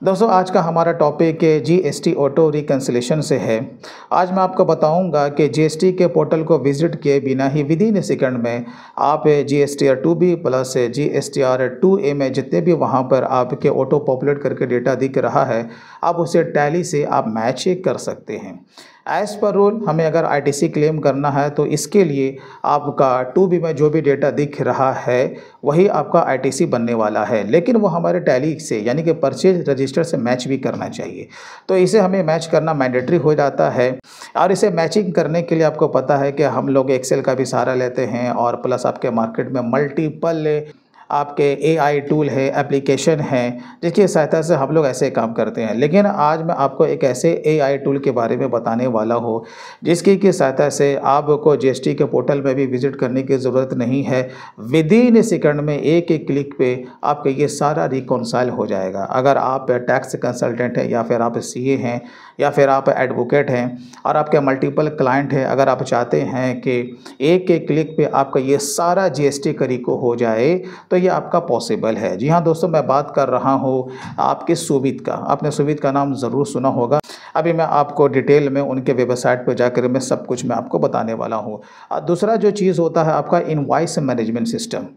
दोस्तों आज का हमारा टॉपिक जीएसटी ऑटो रिकन्सिलेशन से है। आज मैं आपको बताऊंगा कि जीएसटी के पोर्टल को विजिट किए बिना ही विद इन सेकंड में आप GSTR 2B plus GSTR 2A में जितने भी वहां पर आपके ऑटो पॉपुलेट करके डेटा दिख रहा है, आप उसे टैली से आप मैच कर सकते हैं। एज़ पर रूल हमें अगर आईटीसी क्लेम करना है तो इसके लिए आपका 2B में जो भी डेटा दिख रहा है वही आपका आईटीसी बनने वाला है, लेकिन वो हमारे टैली से यानी कि परचेज रजिस्टर से मैच भी करना चाहिए। तो इसे हमें मैच करना मैंडेटरी हो जाता है और इसे मैचिंग करने के लिए आपको पता है कि हम लोग एक्सेल का भी सहारा लेते हैं और प्लस आपके मार्केट में मल्टीपल आपके एआई टूल है, एप्लीकेशन है, जिसकी सहायता से हम लोग ऐसे काम करते हैं। लेकिन आज मैं आपको एक ऐसे एआई टूल के बारे में बताने वाला हूँ जिसकी की सहायता से आपको जीएसटी के पोर्टल में भी विजिट करने की ज़रूरत नहीं है। विद इन सेकंड में एक एक क्लिक पे आपका ये सारा रिकॉन्साइल हो जाएगा। अगर आप टैक्स कंसल्टेंट हैं या फिर आप सीए हैं या फिर आप एडवोकेट हैं और आपके मल्टीपल क्लाइंट हैं, अगर आप चाहते हैं कि एक एक क्लिक पे आपका ये सारा जीएसटी करीको हो जाए तो ये आपका पॉसिबल है। जी हाँ दोस्तों, मैं बात कर रहा हूँ आपके सुविध का। आपने सुविध का नाम ज़रूर सुना होगा। अभी मैं आपको डिटेल में उनके वेबसाइट पर जाकर मैं सब कुछ मैं आपको बताने वाला हूँ। दूसरा जो चीज़ होता है आपका इनवॉइस मैनेजमेंट सिस्टम।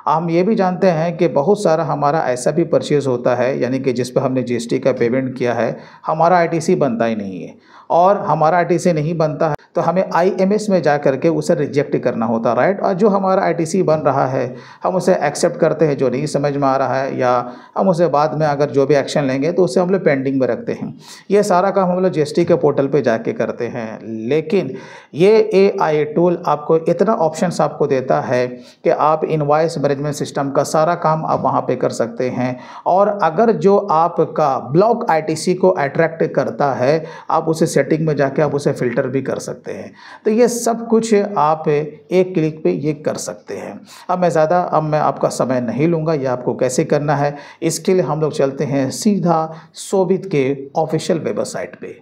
हम ये भी जानते हैं कि बहुत सारा हमारा ऐसा भी परचेज़ होता है यानी कि जिस पर हमने जीएसटी का पेमेंट किया है, हमारा आईटीसी बनता ही नहीं है और हमारा आईटीसी नहीं बनता है तो हमें आईएमएस में जा करके उसे रिजेक्ट करना होता है, राइट। और जो हमारा आईटीसी बन रहा है हम उसे एक्सेप्ट करते हैं जो नहीं समझ में आ रहा है, या हम उसे बाद में अगर जो भी एक्शन लेंगे तो उसे हम लोग पेंडिंग में रखते हैं। ये सारा काम हम लोग जीएसटी के पोर्टल पे जाके करते हैं। लेकिन ये एआई टूल आपको इतना ऑप्शंस आपको देता है कि आप इनवॉइस मैनेजमेंट सिस्टम का सारा काम आप वहाँ पे कर सकते हैं। और अगर जो आपका ब्लॉक आईटीसी को अट्रैक्ट करता है आप उसे सेटिंग में जाके आप उसे फिल्टर भी कर सकते हैं। तो ये सब कुछ आप एक क्लिक पे ये कर सकते हैं। अब मैं आपका समय नहीं लूँगा, ये आपको कैसे करना है इसके लिए हम लोग चलते हैं सीधा सोवित के ऑफिशियल वेबसाइट पे।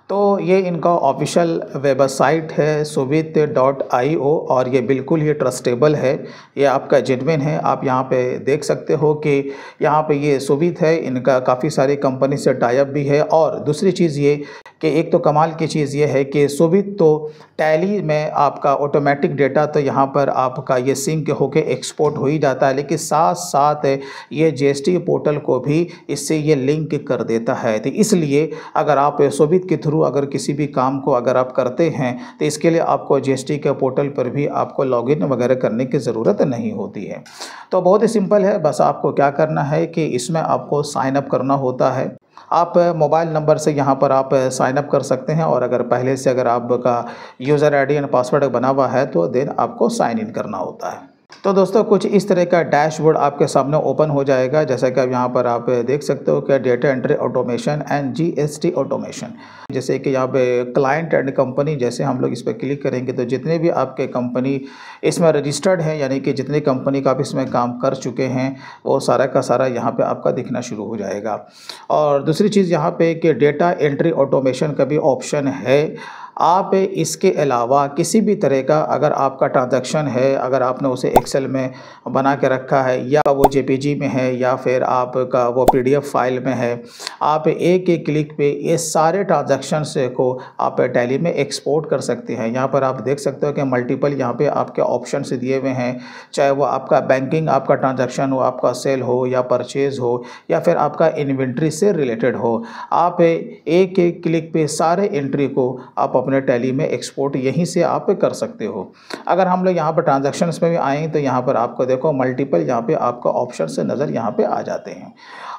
तो ये इनका ऑफिशियल वेबसाइट है sovit.io और ये बिल्कुल ही ट्रस्टेबल है, ये आपका जेन्युइन है। आप यहाँ पे देख सकते हो कि यहाँ पे ये सोवित है, इनका काफ़ी सारी कंपनी से टाई अप भी है। और दूसरी चीज़ ये कि एक तो कमाल की चीज़ ये है कि सोवित तो टैली में आपका ऑटोमेटिक डेटा तो यहाँ पर आपका ये सिंक होके एक्सपोर्ट हो ही जाता है, लेकिन साथ साथ ये जीएसटी पोर्टल को भी इससे ये लिंक कर देता है। तो इसलिए अगर आप सोवित के थ्रू अगर किसी भी काम को अगर आप करते हैं तो इसके लिए आपको जीएसटी के पोर्टल पर भी आपको लॉगिन वगैरह करने की ज़रूरत नहीं होती है। तो बहुत ही सिंपल है, बस आपको क्या करना है कि इसमें आपको साइन अप करना होता है। आप मोबाइल नंबर से यहाँ पर आप साइन अप कर सकते हैं और अगर पहले से अगर आपका यूज़र आईडी एंड पासवर्ड बना हुआ है तो देन आपको साइन इन करना होता है। तो दोस्तों कुछ इस तरह का डैशबोर्ड आपके सामने ओपन हो जाएगा, जैसा कि अब यहाँ पर आप देख सकते हो कि data entry automation and GST automation. जैसे कि यहाँ पे क्लाइंट एंड कंपनी, जैसे हम लोग इस पर क्लिक करेंगे तो जितने भी आपके कंपनी इसमें रजिस्टर्ड है यानी कि जितनी कंपनी का आप इसमें काम कर चुके हैं वो सारा का सारा यहाँ पे आपका दिखना शुरू हो जाएगा। और दूसरी चीज़ यहाँ पे कि डेटा एंट्री ऑटोमेशन का भी ऑप्शन है। आप इसके अलावा किसी भी तरह का अगर आपका ट्रांजैक्शन है, अगर आपने उसे एक्सेल में बना के रखा है या वो जेपीजी में है या फिर आपका वो पीडीएफ फाइल में है, आप एक एक क्लिक पे ये सारे ट्रांजैक्शंस को आप टैली में एक्सपोर्ट कर सकते हैं। यहाँ पर आप देख सकते हो कि मल्टीपल यहाँ पे आपके ऑप्शन दिए हुए हैं, चाहे वो आपका बैंकिंग आपका ट्रांजैक्शन हो, आपका सेल हो या परचेज़ हो या फिर आपका इन्वेंट्री से रिलेटेड हो। आप एक एक क्लिक पे सारे एंट्री को आप अपने टैली में एक्सपोर्ट यहीं से आप कर सकते हो। अगर हम लोग यहाँ पर ट्रांजैक्शंस में भी आएँ तो यहाँ पर आपको देखो मल्टीपल यहाँ पे आपका ऑप्शन से नज़र यहाँ पे आ जाते हैं।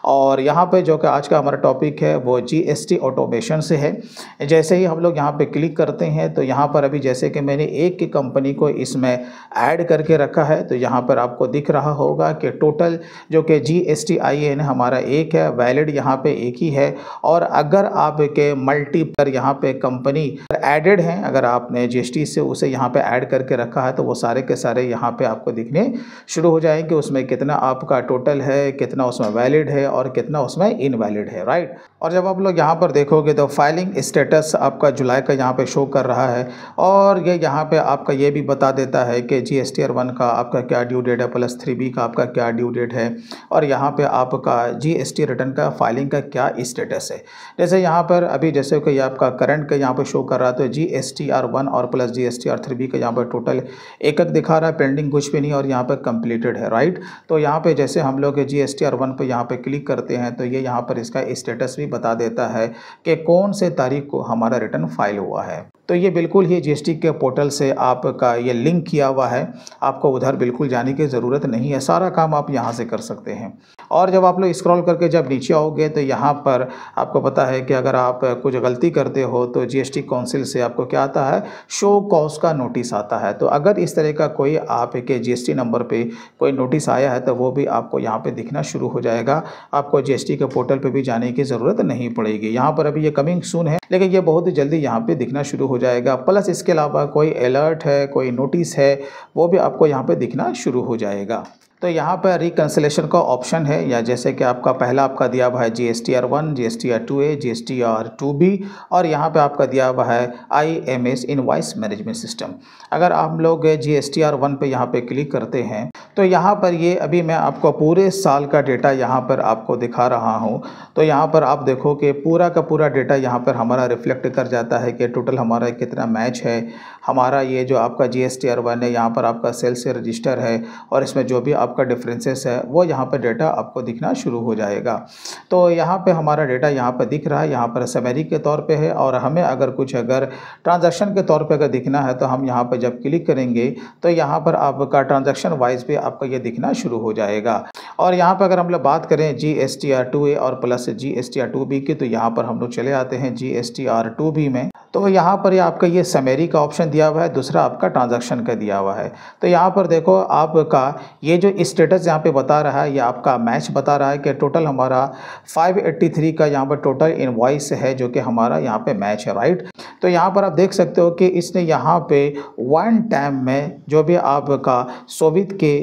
और यहाँ पे जो कि आज का हमारा टॉपिक है वो जीएसटी ऑटोमेशन से है। जैसे ही हम लोग यहाँ पे क्लिक करते हैं तो यहाँ पर अभी जैसे कि मैंने एक की कंपनी को इसमें ऐड करके रखा है तो यहाँ पर आपको दिख रहा होगा कि टोटल जो कि GSTIN हमारा एक है, वैलिड यहाँ पे एक ही है। और अगर आपके मल्टीपल यहाँ पे कंपनी एडेड हैं, अगर आपने जीएसटी से उसे यहाँ पे ऐड करके रखा है तो वो सारे के सारे यहाँ पे आपको दिखने शुरू हो जाएंगे। उसमें कितना आपका टोटल है, कितना उसमें वैलिड है और कितना उसमें इनवैलिड है, राइट। और जब आप लोग यहाँ पर देखोगे तो फाइलिंग स्टेटस आपका जुलाई का यहाँ पे शो कर रहा है और ये यहाँ पे आपका ये भी बता देता है कि GSTR 1 का आपका क्या ड्यू डेट है प्लस 3B का आपका क्या ड्यू डेट है और यहाँ पे आपका GST रिटर्न का फाइलिंग का क्या स्टेटस है। जैसे यहाँ पर अभी जैसे कि आपका करंट का यहाँ पर शो कर रहा है तो GSTR 1 और प्लस GSTR 3B का यहाँ पर टोटल एक दिखा रहा है, पेंडिंग कुछ भी नहीं और यहाँ पर कंप्लीटेड है, राइट। तो यहाँ पे जैसे हम लोग GSTR 1 पे यहाँ पे क्लिक करते हैं तो ये यहाँ पर इसका स्टेटस भी बता देता है कि कौन से तारीख को हमारा रिटर्न फाइल हुआ है। तो ये बिल्कुल ही GST के पोर्टल से आपका ये लिंक किया हुआ है, आपको उधर बिल्कुल जाने की ज़रूरत नहीं है, सारा काम आप यहाँ से कर सकते हैं। और जब आप लोग स्क्रॉल करके जब नीचे आओगे तो यहाँ पर आपको पता है कि अगर आप कुछ गलती करते हो तो GST काउंसिल से आपको क्या आता है, शो कॉज का नोटिस आता है। तो अगर इस तरह का कोई आपके GST नंबर पे कोई नोटिस आया है तो वो भी आपको यहाँ पे दिखना शुरू हो जाएगा, आपको GST के पोर्टल पे भी जाने की ज़रूरत नहीं पड़ेगी। यहाँ पर अभी ये कमिंग सून है लेकिन ये बहुत ही जल्दी यहाँ पे दिखना शुरू हो जाएगा। प्लस इसके अलावा कोई अलर्ट है, कोई नोटिस है, वो भी आपको यहाँ पे दिखना शुरू हो जाएगा। तो यहाँ पर रिकन्सिलेशन का ऑप्शन है, या जैसे कि आपका पहला आपका दिया हुआ है GSTR 1, GSTR 2A, GSTR 2B और यहाँ पे आपका दिया हुआ है IMS इनवॉइस मैनेजमेंट सिस्टम। अगर आप लोग GSTR 1 पे यहाँ पे क्लिक करते हैं तो यहाँ पर ये अभी मैं आपको पूरे साल का डेटा यहाँ पर आपको दिखा रहा हूँ। तो यहाँ पर आप देखो कि पूरा का पूरा डेटा यहाँ पर हमारा रिफ्लेक्ट कर जाता है कि टोटल हमारा कितना मैच है। हमारा ये जो आपका GSTR 1 है यहाँ पर आपका सेल से रजिस्टर है और इसमें जो भी आपका डिफरेंसेस है वो यहाँ पर डेटा आपको दिखना शुरू हो जाएगा। तो यहाँ पे हमारा डेटा यहाँ पर दिख रहा है, यहाँ पर समरी के तौर पे है और हमें अगर कुछ अगर ट्रांजैक्शन के तौर पे अगर दिखना है तो हम यहाँ पर जब क्लिक करेंगे तो यहाँ पर आपका ट्रांजैक्शन वाइज भी आपका ये दिखना शुरू हो जाएगा। और यहाँ पर अगर हम लोग बात करें GSTR 2A और प्लस GSTR 2B की तो यहाँ पर हम लोग चले आते हैं GSTR 2B में। तो यहाँ पर ये आपका ये समरी का ऑप्शन दिया हुआ है, दूसरा आपका ट्रांजैक्शन का दिया हुआ है। तो यहाँ पर देखो आपका ये जो स्टेटस यहाँ पे बता रहा है, ये आपका मैच बता रहा है कि टोटल हमारा 583 का यहाँ पर टोटल इनवॉइस है जो कि हमारा यहाँ पे मैच है, राइट। तो यहाँ पर आप देख सकते हो कि इसने यहाँ पे वन टाइम में जो भी आपका सोवित के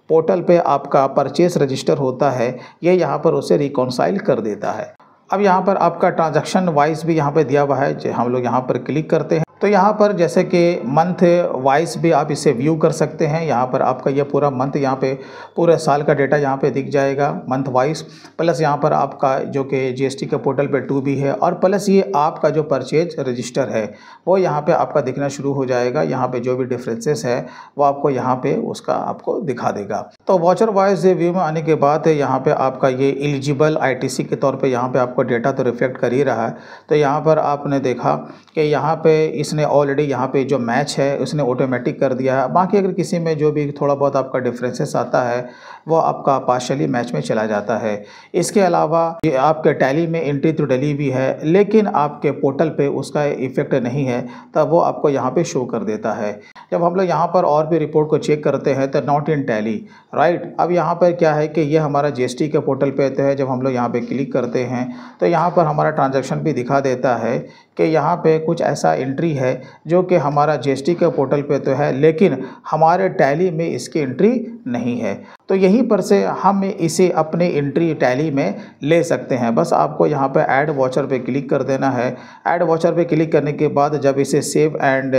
पोर्टल पे आपका परचेस रजिस्टर होता है ये यहाँ पर उसे रिकॉन्साइल कर देता है। अब यहाँ पर आपका ट्रांजैक्शन वाइज भी यहाँ पे दिया हुआ है, हम लोग यहाँ पर क्लिक करते हैं तो यहाँ पर जैसे कि मंथ वाइज भी आप इसे व्यू कर सकते हैं। यहाँ पर आपका ये पूरा मंथ यहाँ पे पूरे साल का डेटा यहाँ पे दिख जाएगा मंथ वाइज। प्लस यहाँ पर आपका जो कि GST के पोर्टल पे 2B है और प्लस ये आपका जो परचेज रजिस्टर है वो यहाँ पे आपका दिखना शुरू हो जाएगा। यहाँ पे जो भी डिफरेंसेस है वो आपको यहाँ पे उसका आपको दिखा देगा। तो वॉचर वाइज व्यू में आने के बाद यहाँ पे आपका ये एलिजिबल ITC के तौर पर यहाँ पे आपको डेटा तो रिफ्लेक्ट कर ही रहा है। तो यहाँ पर आपने देखा कि यहाँ पे इसने ऑलरेडी यहाँ पे जो मैच है उसने ऑटोमेटिक कर दिया है। बाकी अगर किसी में जो भी थोड़ा बहुत आपका डिफरेंसेस आता है वो आपका पार्शली मैच में चला जाता है। इसके अलावा ये आपके टैली में एंट्री तो डली हुई है लेकिन आपके पोर्टल पे उसका इफेक्ट नहीं है, तब वो आपको यहाँ पे शो कर देता है। जब हम लोग यहाँ पर और भी रिपोर्ट को चेक करते हैं तो नॉट इन टैली, राइट। अब यहाँ पर क्या है कि ये हमारा GST के पोर्टल पे है, जब हम लोग यहाँ पे क्लिक करते हैं तो यहाँ पर हमारा ट्रांजैक्शन भी दिखा देता है कि यहाँ पे कुछ ऐसा एंट्री है जो कि हमारा GST के पोर्टल पे तो है लेकिन हमारे टैली में इसकी एंट्री नहीं है। तो यहीं पर से हम इसे अपने एंट्री टैली में ले सकते हैं। बस आपको यहाँ पे ऐड वॉचर पे क्लिक कर देना है। ऐड वॉचर पे क्लिक करने के बाद जब इसे सेव एंड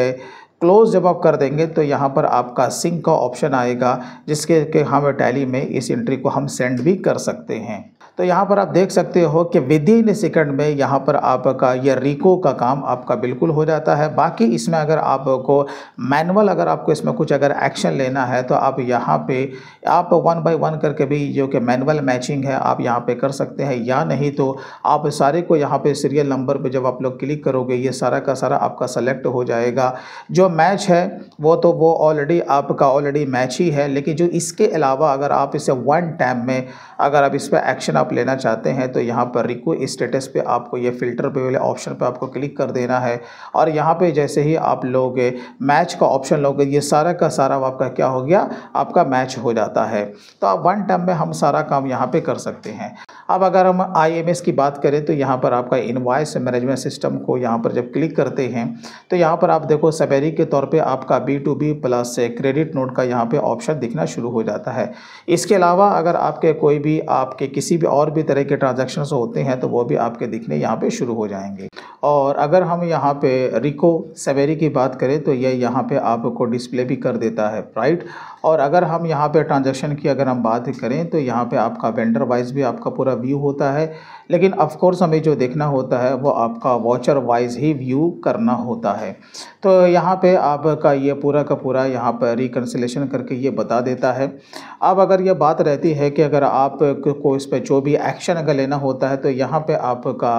क्लोज जब आप कर देंगे तो यहाँ पर आपका सिंक का ऑप्शन आएगा जिसके कि हम टैली में इस एंट्री को हम सेंड भी कर सकते हैं। तो यहाँ पर आप देख सकते हो कि विद इन सेकंड में यहाँ पर आपका ये रिको का काम आपका बिल्कुल हो जाता है। बाकी इसमें अगर आपको मैनुअल अगर आपको इसमें कुछ अगर एक्शन लेना है तो आप यहाँ पे आप 1 बाय 1 करके भी जो कि मैनुअल मैचिंग है आप यहाँ पे कर सकते हैं, या नहीं तो आप सारे को यहाँ पे सीरियल नंबर पे जब आप लोग क्लिक करोगे ये सारा का सारा आपका सेलेक्ट हो जाएगा। जो मैच है वो ऑलरेडी आपका ऑलरेडी मैच ही है, लेकिन जो इसके अलावा अगर आप इसे वन टाइम में अगर आप इस पर एक्शन आप लेना चाहते हैं तो यहाँ पर रिको स्टेटस पे आपको ये फिल्टर पे वाले ऑप्शन पे आपको क्लिक कर देना है और यहाँ पे जैसे ही आप लोग मैच का ऑप्शन लोगे ये सारा का सारा आपका क्या हो गया, आपका मैच हो जाता है। तो आप वन टाइम में हम सारा काम यहाँ पे कर सकते हैं। अब अगर हम IMS की बात करें तो यहाँ पर आपका इनवॉइस मैनेजमेंट सिस्टम को यहाँ पर जब क्लिक करते हैं तो यहाँ पर आप देखो समरी के तौर पे आपका B2B प्लस क्रेडिट नोट का यहाँ पे ऑप्शन दिखना शुरू हो जाता है। इसके अलावा अगर आपके कोई भी आपके किसी भी और भी तरह के ट्रांजैक्शंस होते हैं तो वो भी आपके दिखने यहाँ पे शुरू हो जाएंगे। और अगर हम यहाँ पे रिको समरी की बात करें तो ये यहाँ पे आपको डिस्प्ले भी कर देता है, राइट। और अगर हम यहाँ पे ट्रांजैक्शन की अगर हम बात करें तो यहाँ पे आपका वेंडर वाइज भी आपका पूरा व्यू होता है, लेकिन ऑफ कोर्स हमें जो देखना होता है वो आपका वाउचर वाइज ही व्यू करना होता है। तो यहाँ पे आपका ये पूरा का पूरा यहाँ पर रिकन्सिलेशन करके ये बता देता है। अब अगर ये बात रहती है कि अगर आप को इस पर जो भी एक्शन अगर लेना होता है तो यहाँ पे आपका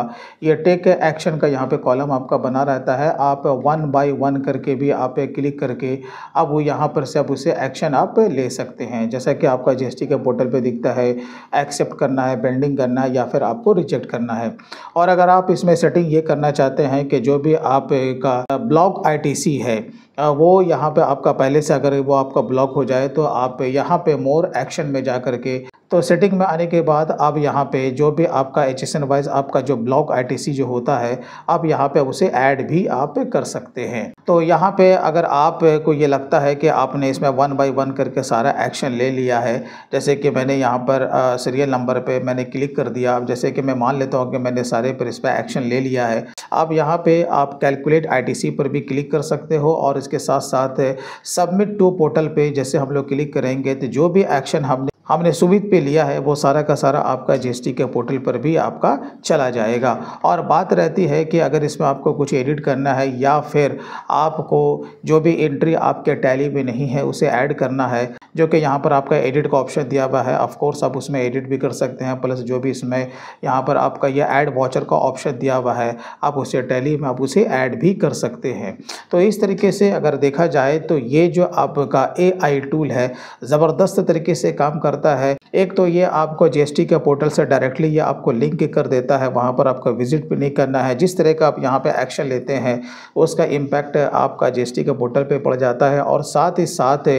ये टेक एक्शन का यहाँ पे कॉलम आपका बना रहता है। आप 1 बाय 1 करके भी आप क्लिक करके अब वो यहाँ पर से अब उसे एक्शन आप ले सकते हैं। जैसा कि आपका GST के पोर्टल पे दिखता है, एक्सेप्ट करना है, पेंडिंग करना है या फिर आपको रिजेक्ट करना है। और अगर आप इसमें सेटिंग ये करना चाहते हैं कि जो भी आपका ब्लॉक ITC है वो यहाँ पे आपका पहले से अगर वो आपका ब्लॉक हो जाए तो आप यहाँ पे मोर एक्शन में जा करके तो सेटिंग में आने के बाद आप यहाँ पे जो भी आपका HSN वाइज आपका जो ब्लॉक ITC जो होता है आप यहाँ पे उसे ऐड भी आप कर सकते हैं। तो यहाँ पे अगर आप को ये लगता है कि आपने इसमें 1 बाय 1 करके सारा एक्शन ले लिया है, जैसे कि मैंने यहाँ पर सीरियल नंबर पे मैंने क्लिक कर दिया। अब जैसे कि मैं मान लेता हूँ कि मैंने सारे पर इस पर एक्शन ले लिया है, अब यहाँ पे आप कैलकुलेट ITC पर भी क्लिक कर सकते हो और इसके साथ साथ सबमिट टू पोर्टल पे जैसे हम लोग क्लिक करेंगे तो जो भी एक्शन हमने सुविधा पे लिया है वो सारा का सारा आपका GST के पोर्टल पर भी आपका चला जाएगा। और बात रहती है कि अगर इसमें आपको कुछ एडिट करना है या फिर आपको जो भी एंट्री आपके टैली में नहीं है उसे ऐड करना है, जो कि यहाँ पर आपका एडिट का ऑप्शन दिया हुआ है। ऑफ कोर्स आप उसमें एडिट भी कर सकते हैं, प्लस जो भी इसमें यहाँ पर आपका ये ऐड वाउचर का ऑप्शन दिया हुआ है आप उसे टैली में आप उसे ऐड भी कर सकते हैं। तो इस तरीके से अगर देखा जाए तो ये जो आपका AI टूल है ज़बरदस्त तरीके से काम करता है। एक तो ये आपको GST के पोर्टल से डायरेक्टली ये आपको लिंक कर देता है, वहाँ पर आपको विजिट भी नहीं करना है। जिस तरह का आप यहाँ पे एक्शन लेते हैं उसका इम्पैक्ट आपका GST के पोर्टल पे पड़ जाता है। और साथ ही साथ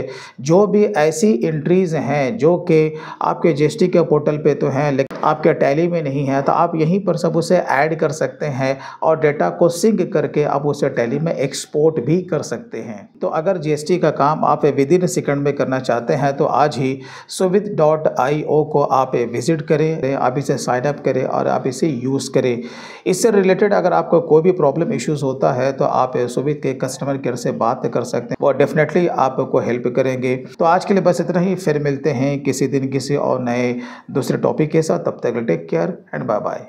जो भी ऐसी एंट्रीज़ हैं जो कि आपके GST के पोर्टल पे तो हैं लेकिन आपके टैली में नहीं है, तो आप यहीं पर सब उसे ऐड कर सकते हैं और डेटा को सिंक करके आप उसे टैली में एक्सपोर्ट भी कर सकते हैं। तो अगर GST का काम आप विद इन सेकंड में करना चाहते हैं तो आज ही suvidh.io को आप विजिट करें, आप इसे साइन अप करें और आप इसे यूज़ करें। इससे रिलेटेड अगर आपको कोई भी प्रॉब्लम इश्यूज़ होता है तो आप सुविध के कस्टमर केयर से बात कर सकते हैं, वो डेफिनेटली आपको हेल्प करेंगे। तो आज के लिए बस इतना ही, फिर मिलते हैं किसी दिन किसी और नए दूसरे टॉपिक के साथ। तब तक take care and bye bye.